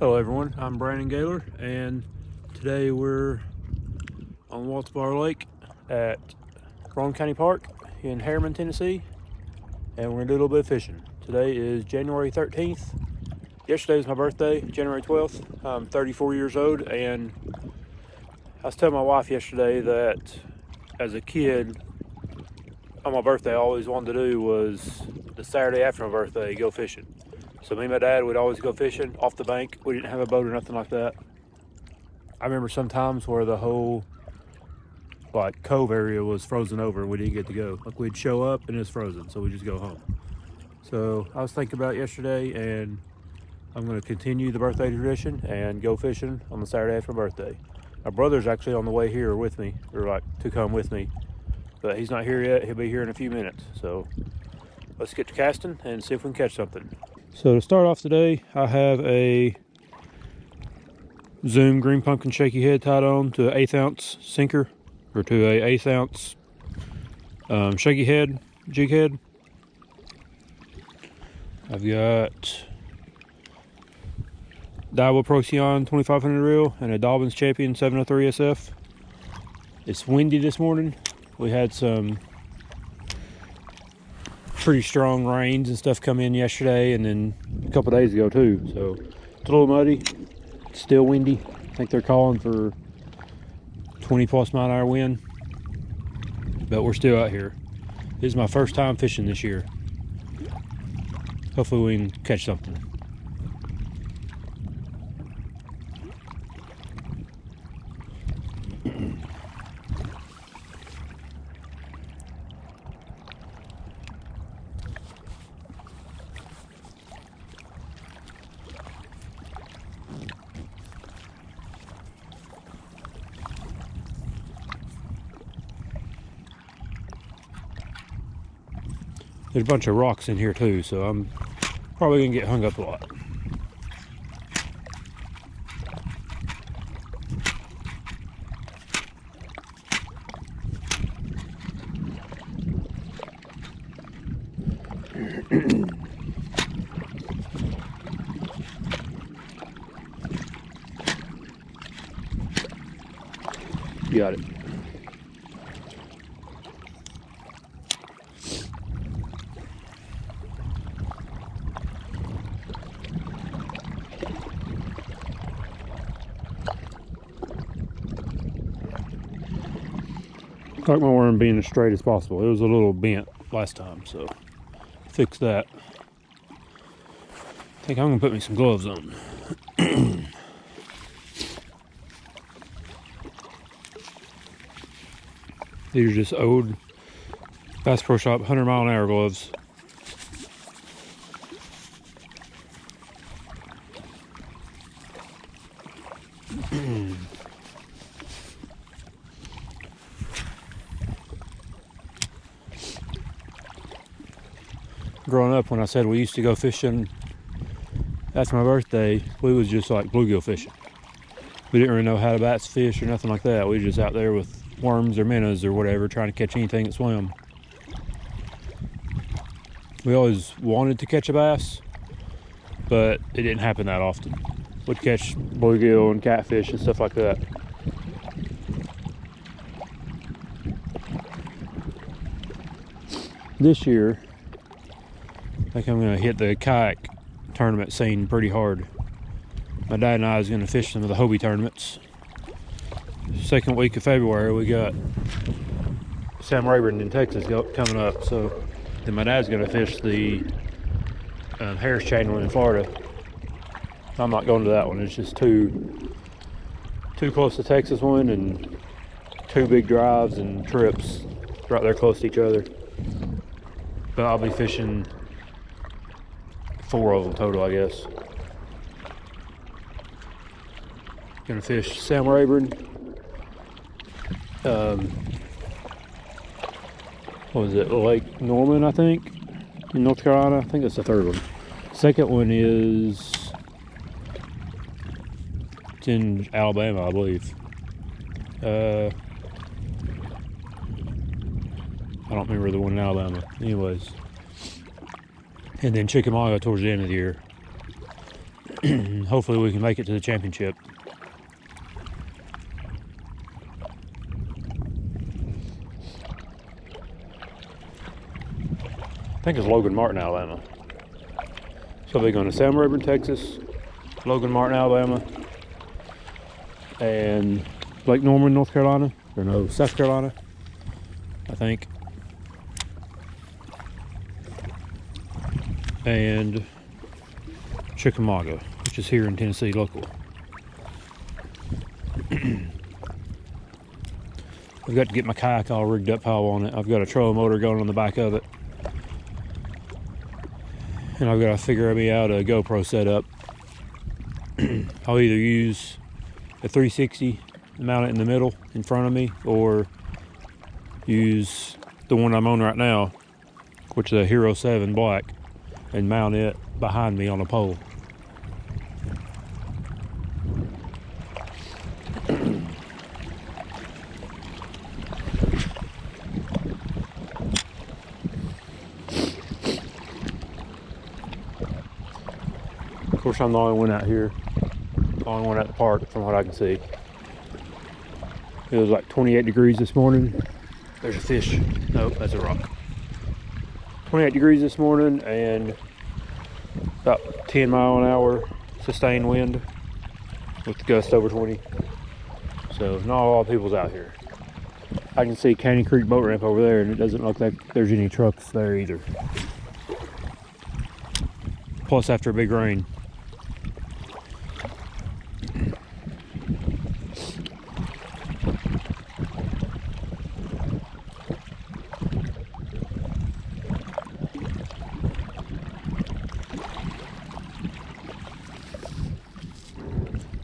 Hello everyone, I'm Brandon Gaylor, and today we're on Waltz Bar Lake at Roane County Park in Harriman, Tennessee, and we're gonna do a little bit of fishing. Today is January 13th. Yesterday was my birthday, January 12th. I'm 34 years old, and I was telling my wife yesterday that as a kid, on my birthday, all I always wanted to do was the Saturday after my birthday, go fishing. So me and my dad would always go fishing off the bank. We didn't have a boat or nothing like that. I remember sometimes where the whole cove area was frozen over and we didn't get to go. Like we'd show up and it's frozen, so we just go home. So I was thinking about yesterday, and I'm going to continue the birthday tradition and go fishing on the Saturday after my birthday. My brother's actually on the way here with me, or to come with me, but he's not here yet. He'll be here in a few minutes. So let's get to casting and see if we can catch something. So to start off today, I have a Zoom green pumpkin shaky head tied on to an 1/8 ounce sinker, or to a 1/8 ounce shaky head, jig head. I've got Daiwa Procyon 2500 reel and a Dobyns Champion 703 SF. It's windy this morning. We had some pretty strong rains and stuff come in yesterday, and then a couple days ago too. So it's a little muddy. It's still windy. I think they're calling for 20+ mile an hour wind, but we're still out here. This is my first time fishing this year. Hopefully we can catch something. There's a bunch of rocks in here too, so I'm probably gonna get hung up a lot. Got it. I like my worm being as straight as possible. It was a little bent last time, so fix that. I think I'm gonna put me some gloves on. These are just old Bass Pro Shop 100 mile an hour gloves. Growing up, when I said we used to go fishing after my birthday, we was just like bluegill fishing. We didn't really know how to bass fish or nothing like that. We were just out there with worms or minnows or whatever, trying to catch anything that swam. We always wanted to catch a bass, but it didn't happen that often. We'd catch bluegill and catfish and stuff like that. This year, I think I'm gonna hit the kayak tournament scene pretty hard. My dad and I is gonna fish some of the Hobie tournaments. Second week of February, we got Sam Rayburn in Texas coming up. So then my dad's gonna fish the Harris Chain one in Florida. I'm not going to that one. It's just too close to Texas one, and two big drives and trips right there close to each other. But I'll be fishing 4 of them total, I guess. Gonna fish Sam Rayburn. What was it? Lake Norman, I think, in North Carolina. I think that's the third one. Second one is it's in Alabama, I believe. I don't remember the one in Alabama. Anyways. And then Chickamauga towards the end of the year. Hopefully we can make it to the championship. I think it's Logan Martin, Alabama. So they're going to Sam Rayburn, Texas, Logan Martin, Alabama, and Lake Norman, North Carolina, or no, South Carolina, I think. And Chickamauga, which is here in Tennessee, local. I've got to get my kayak all rigged up how on it. I've got a trolling motor going on the back of it. And I've got to figure me out a GoPro setup. I'll either use a 360, mount it in the middle in front of me, or use the one I'm on right now, which is a Hero 7 black, and mount it behind me on a pole. Of course, I'm the only one out here, the only one at the park from what I can see. It was like 28 degrees this morning. There's a fish. Nope, that's a rock. 28 degrees this morning and about 10 mile an hour sustained wind with the gust over 20. So not a lot of people's out here. I can see Caney Creek boat ramp over there, and it doesn't look like there's any trucks there either. Plus after a big rain.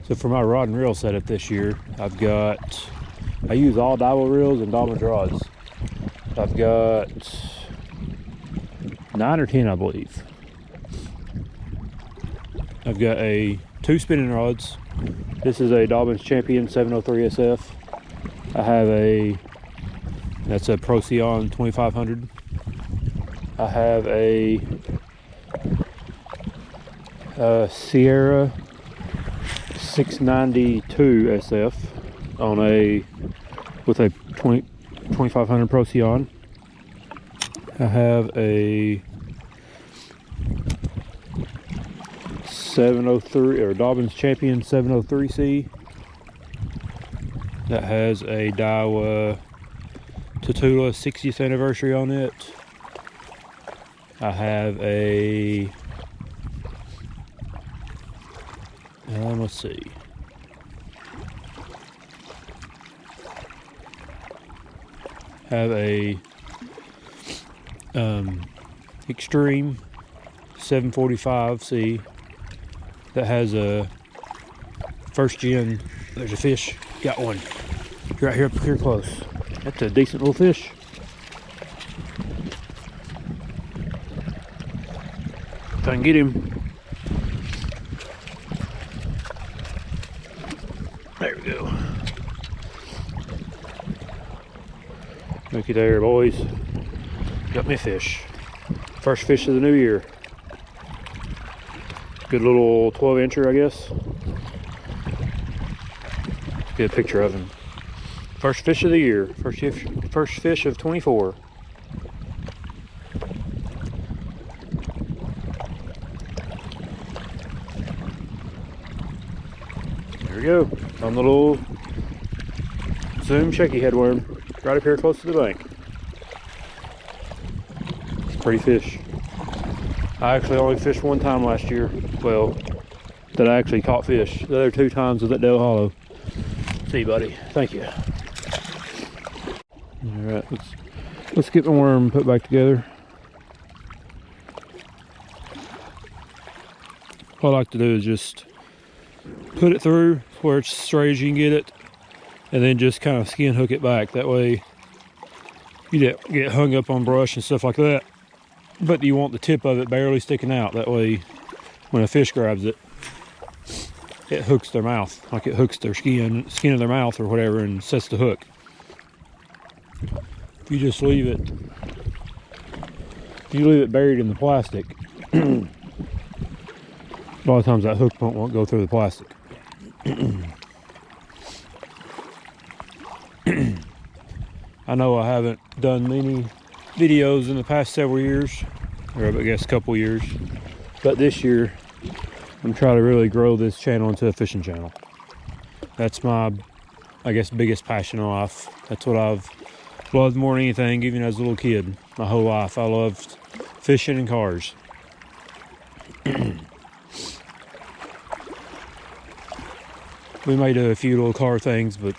So for my rod and reel setup this year, I use all Daiwa reels and Dahlmann's rods. I've got 9 or 10, I believe. I've got two spinning rods. This is a Dahlmann's Champion 703 SF. I have that's a Procyon 2500. I have a Sierra 692 SF with a 2500 Procyon. I have a 703 or Dahlmann's Champion 703C that has a Daiwa Tatula 60th anniversary on it. I have a let's see. Have a Extreme 745C that has a first gen. There's a fish. Got one. Right here, up here close. That's a decent little fish. If I can get him. There we go. Looky there, boys. Got me a fish. First fish of the new year. Good little 12-incher, I guess. Get a picture of him. First fish of the year. First fish of 24. There we go. On the little Zoom shaky headworm. Right up here close to the bank. It's a pretty fish. I actually only fished one time last year. Well, that I actually caught fish. The other 2 times was at Dale Hollow. See you, buddy. Thank you. Alright, let's get the worm put back together. What I like to do is just put it through where it's straight as you can get it, and then just kind of skin hook it back. That way you don't get hung up on brush and stuff like that, but you want the tip of it barely sticking out. That way when a fish grabs it, it hooks their mouth, like it hooks their skin of their mouth or whatever, and sets the hook. If you just leave it buried in the plastic, then A lot of times that hook point won't go through the plastic. I know I haven't done many videos in the past several years, or I guess a couple years, but this year I'm trying to really grow this channel into a fishing channel. That's my, I guess, biggest passion in life. That's what I've loved more than anything, even as a little kid. My whole life I loved fishing and cars. We may do a few little car things, but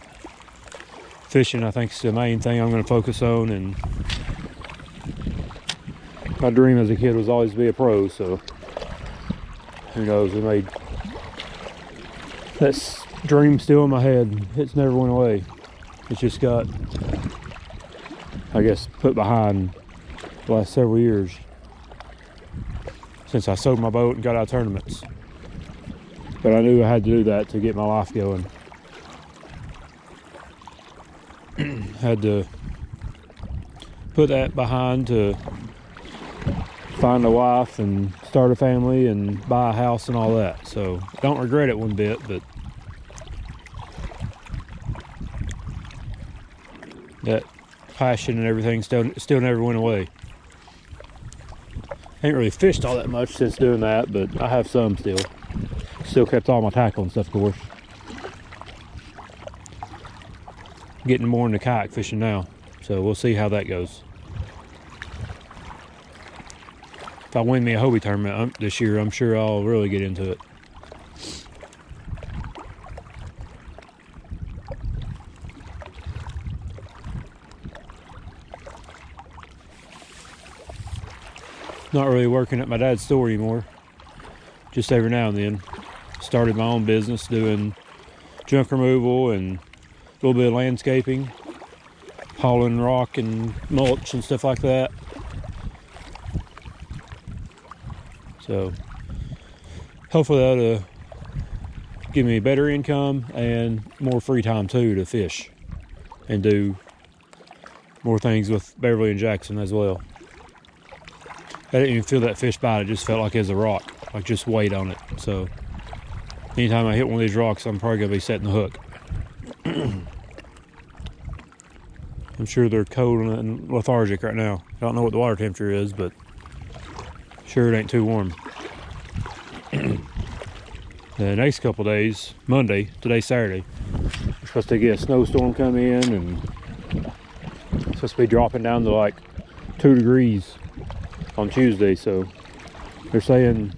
fishing, I think, is the main thing I'm going to focus on. And my dream as a kid was always to be a pro, so who knows, that dream still in my head. It's never went away. It's just got, I guess, put behind the last several years since I sold my boat and got out of tournaments. But I knew I had to do that to get my life going. Had to put that behind to find a wife and start a family and buy a house and all that. So don't regret it one bit, but that passion and everything still never went away. Ain't really fished all that much since doing that, but I have some still. Still kept all my tackle and stuff, of course. Getting more into kayak fishing now, so we'll see how that goes. If I win me a Hobie tournament this year, I'm sure I'll really get into it. Not really working at my dad's store anymore. Just every now and then. Started my own business doing junk removal and a little bit of landscaping, hauling rock and mulch and stuff like that. So hopefully that'll give me better income and more free time too to fish and do more things with Beverly and Jackson as well. I didn't even feel that fish bite, it just felt like it was a rock, like just weight on it. So anytime I hit one of these rocks, I'm probably gonna be setting the hook. I'm sure they're cold and lethargic right now. I don't know what the water temperature is, but sure it ain't too warm. The next couple days, Monday, today's Saturday, we're supposed to get a snowstorm come in, and it's supposed to be dropping down to like 2 degrees on Tuesday, so they're saying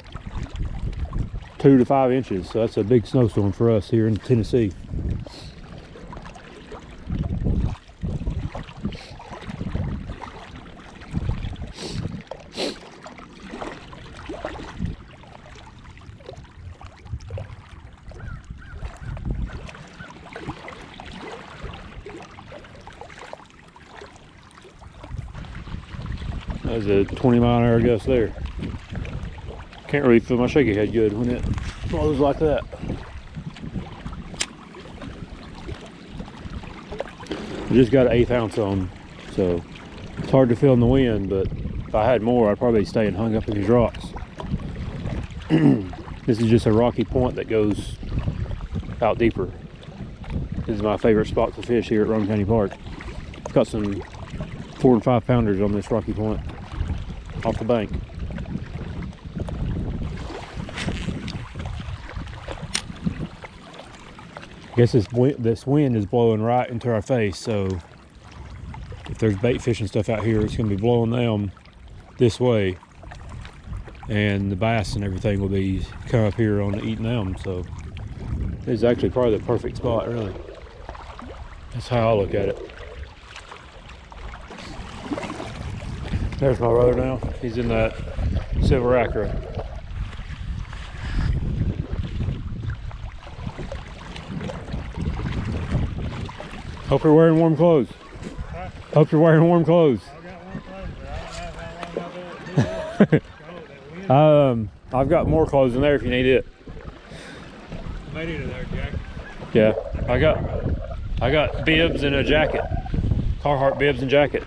2 to 5 inches, so that's a big snowstorm for us here in Tennessee. That was a 20-mile-an-hour gust there. Can't really feel my shaky head good when it blows like that. I just got an 1/8 ounce on, so it's hard to feel in the wind, but if I had more, I'd probably stay and hung up in these rocks. This is just a rocky point that goes out deeper. This is my favorite spot to fish here at Roane County Park. I've got some 4 and 5 pounders on this rocky point off the bank. I guess this wind is blowing right into our face, so if there's bait fish and stuff out here, it's going to be blowing them this way, and the bass and everything will be come up here on eating them. So this is actually probably the perfect spot, really. That's how I look at it. There's my brother now. He's in that Silver Acra. Hope you're wearing warm clothes. Huh? Hope you're wearing warm clothes. I've got warm clothes, but I don't know how long I'll do it. I've got more clothes in there if you need it. May need it there, Jack. Yeah, I got bibs and a jacket. Carhartt bibs and jacket.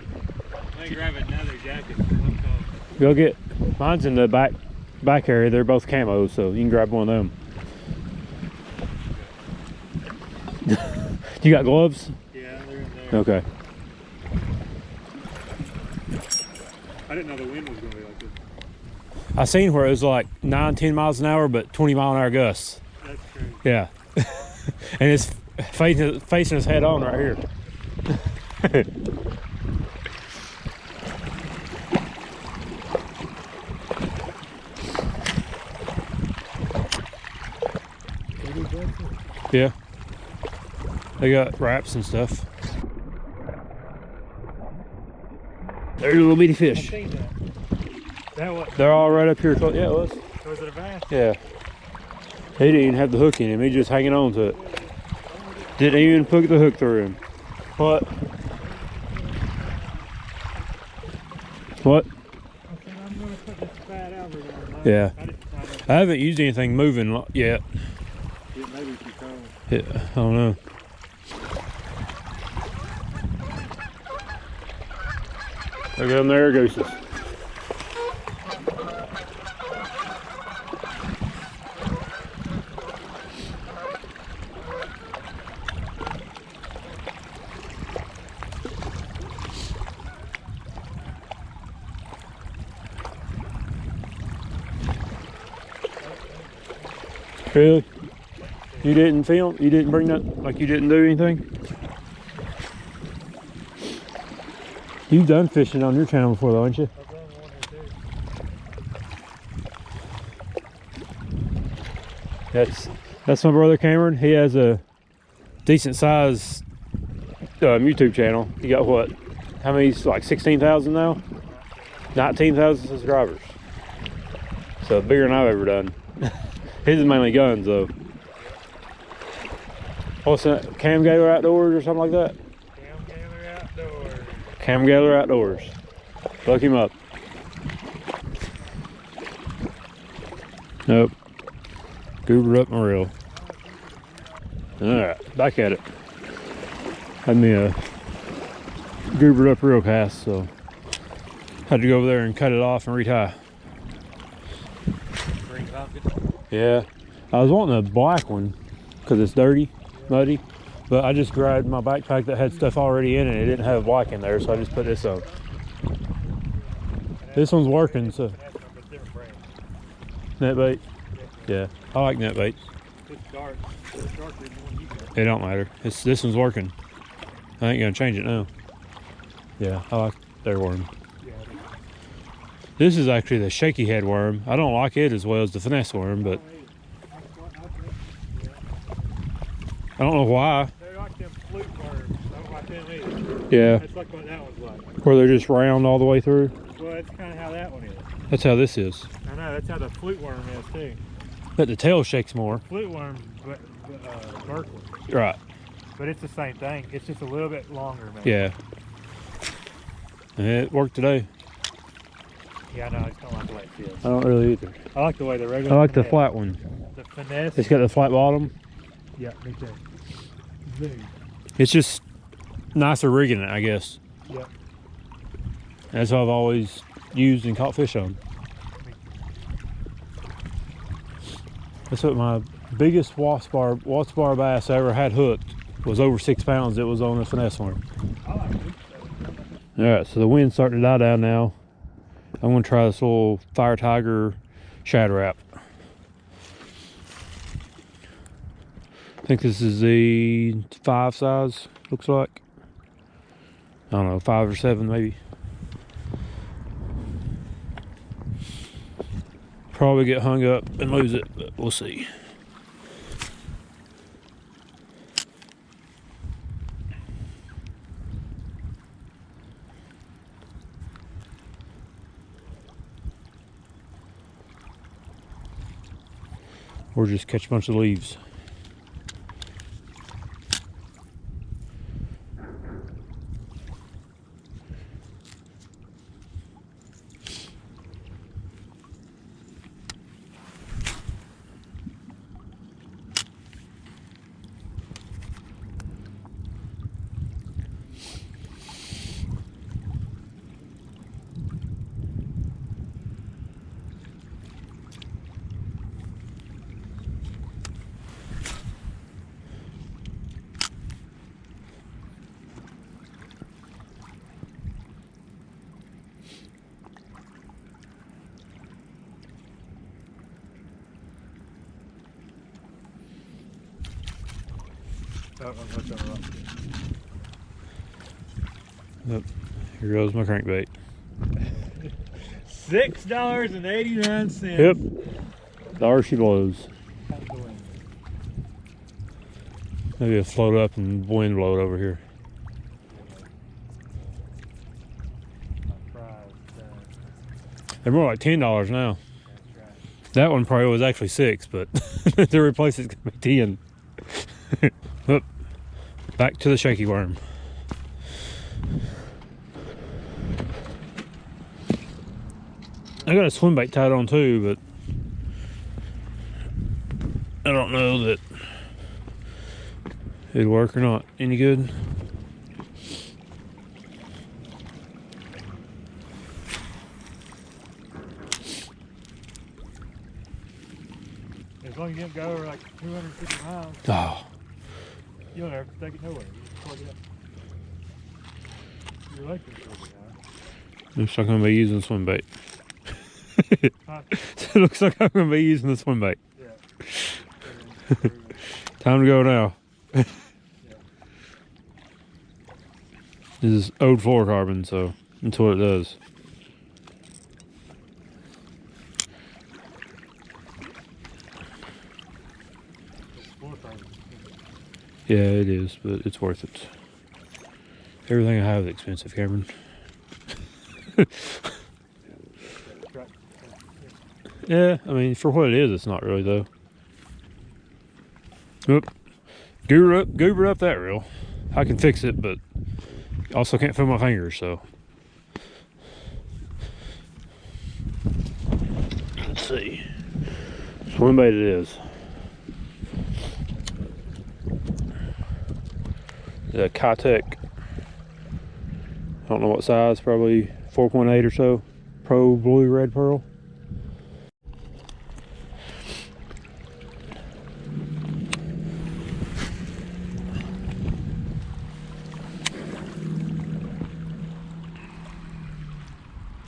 Let me grab another jacket. Go get, mine's in the back back area, they're both camos, so you can grab one of them. You got gloves? Yeah, they're in there. Okay. I didn't know the wind was going to be like this. I seen where it was like 9-10 miles an hour, but 20-mile-an-hour gusts. That's crazy. Yeah. And it's facing us head on right here. Yeah. They got wraps and stuff. There's a little bitty I fish. seen that. That what? They're all right up here. Yeah, it was. Was it a bass? Yeah. He didn't even have the hook in him. He just hanging on to it. Didn't even put the hook through him. What? What? I said I'm going to put this fat Albert on. Yeah. I didn't find it. I haven't used anything moving yet. Yeah, maybe if you call it. Yeah, I don't know. Look at them there, gooses. Really? You didn't film? You didn't bring that? Like you didn't do anything? You've done fishing on your channel before though, haven't you? I've done one or two. That's my brother Cameron. He has a decent size YouTube channel. He got what? How many? Like 16,000 now? 19,000 subscribers. So bigger than I've ever done. His is mainly guns though. What's that? Cam Gaylor Outdoors or something like that? Cam Gaylor Outdoors. Cam Gaylor Outdoors. Look him up. Nope. Goobered up my reel. Alright, back at it. Had me a goobered up reel cast, so had to go over there and cut it off and retie. Green pumpkin. Yeah, I was wanting a black one because it's dirty, muddy, but I just grabbed my backpack that had stuff already in it. It didn't have black in there, so I just put this on. This one's working, so net bait. Yeah, I like net baits. It's dark. It's darker than the one you got. It don't matter. This one's working. I ain't gonna change it now. Yeah, I like their worm. Yeah, This is actually the shaky head worm. I don't like it as well as the finesse worm, but I don't know why. they're like them flute worms. I don't like them either. Yeah, That's like what that one's like. where they're just round all the way through. Well, that's kind of how that one is. That's how this is. I know, that's how the flute worm is too. But the tail shakes more. Flute worm, but Berkeley. Right. But it's the same thing. It's just a little bit longer, man. Yeah. And it worked today. Yeah, I know. I just don't like the way it feels. I don't really either. I like the way the I regular. like the finesse- flat one. The finesse. It's got the flat bottom. Yeah, me too. Big. It's just nicer rigging it, I guess. Yeah. That's what I've always used and caught fish on. That's what my biggest wasp bar bass I ever had hooked was over 6 pounds. It was on a finesse worm. I like it. All right, so the wind's starting to die down now. I'm gonna try this little Fire Tiger Shad Wrap. I think this is the 5 size, looks like. I don't know, 5 or 7 maybe. Probably get hung up and lose it, but we'll see. Or just catch a bunch of leaves. Oh, I'm hooked on a rock. Yep. Here goes my crankbait. $6.89. Yep. There she blows. Maybe it'll float up and wind blow it over here. They're more like $10 now. That's right. That one probably was actually $6, but to replace it's gonna be 10. Oop. Back to the shaky worm. I got a swim bait tied on too, but I don't know that it'd work or not. Any good? As long as you don't go over like 250 miles, Oh, you'll never take it nowhere. You just plug it up. Your electric plug it out. looks like I'm gonna be using swim bait. Huh? It looks like I'm gonna be using the swim bait. Yeah. Time to go now. This is old fluorocarbon, so that's what it does. Yeah, it is, but it's worth it. Everything I have is expensive, Cameron. Yeah, I mean, for what it is, it's not really, though. Oop. Goober up that reel. I can fix it, but also can't feel my fingers, so. Let's see. Swim bait it is. The Kitech. I don't know what size, probably 4.8 or so. Pro Blue Red Pearl.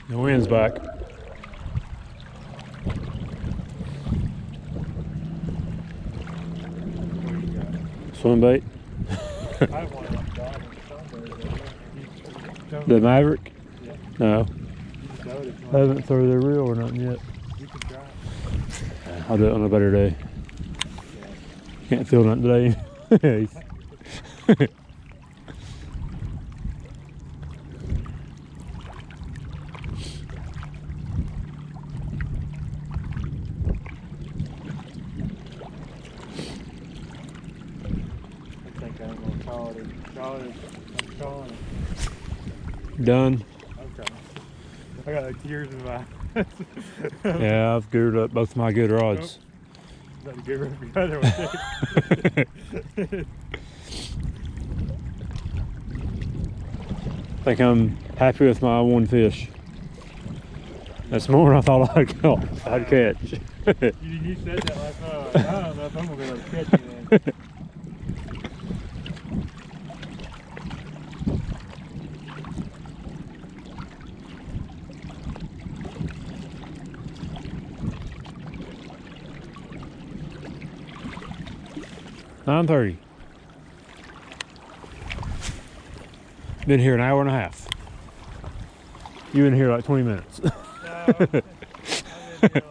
The wind's back. Swim bait. I have one like that. The Maverick? Yeah. No. You know it if you I want. haven't thrown their reel or nothing yet. You can try it. I'll do it on a better day. Can't feel nothing today. I think I'm gonna call it. I'm calling it. Done. Okay. I got like tears in my eyes. Yeah, I've geared up both my good rods. Got to give her the other one. I think I'm happy with my one fish. That's more than I thought I'd catch. You said that last night. Like, I don't know if I'm gonna be able to catch you then. $9:30. Been here an hour and a half. You been here like 20 minutes. No, I've been here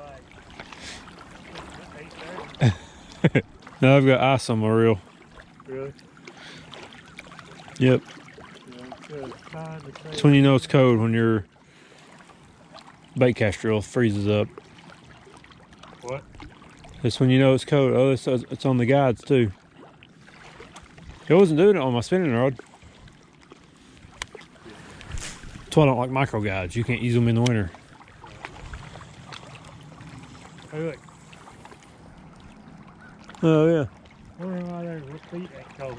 like 8:30. Now I've got ice on my reel. Really? Yep. Yeah, it's time to say. That's when you know it's cold, when your bait cast reel freezes up. What? That's when you know it's cold. Oh, it's on the guides too. It wasn't doing it on my spinning rod. That's why I don't like micro guides. You can't use them in the winter. Hey, look. Oh yeah. Wondering why their feet ain't cold.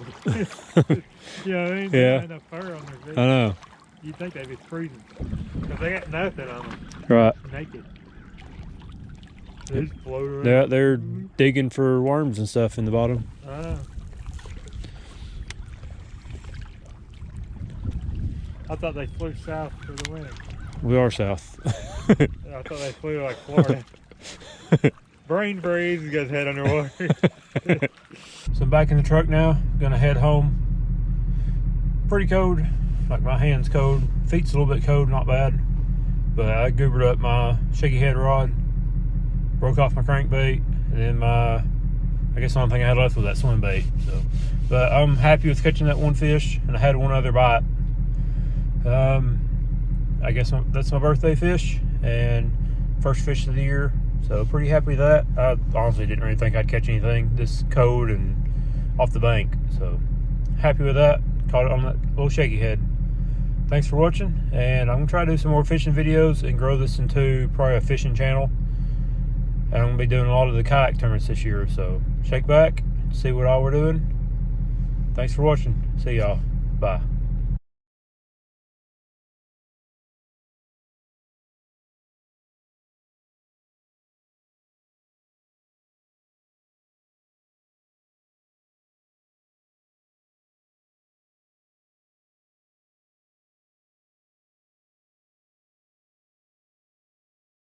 You know what I mean? They Yeah. got enough fur on their feet. I know. You'd think they'd be freezing. Because they got nothing on them. Right. Naked. They just float around. They're out there digging for worms and stuff in the bottom. I know. I thought they flew south for the winter. We are south. I thought they flew like Florida. Brain freeze, you guys head underwater. So I'm back in the truck now. Gonna head home. Pretty cold. Like my hand's cold. Feet's a little bit cold, not bad. But I goobered up my shaky head rod. Broke off my crankbait. And then I guess the only thing I had left was that swim bait. So, but I'm happy with catching that one fish, and I had one other bite. I guess that's my birthday fish and first fish of the year. So pretty happy with that. I honestly didn't really think I'd catch anything this cold and off the bank. So happy with that. Caught it on that little shaky head. Thanks for watching, and I'm gonna try to do some more fishing videos and grow this into probably a fishing channel. And I'm gonna be doing a lot of the kayak tournaments this year. So shake back, see what all we're doing. Thanks for watching. See y'all. Bye.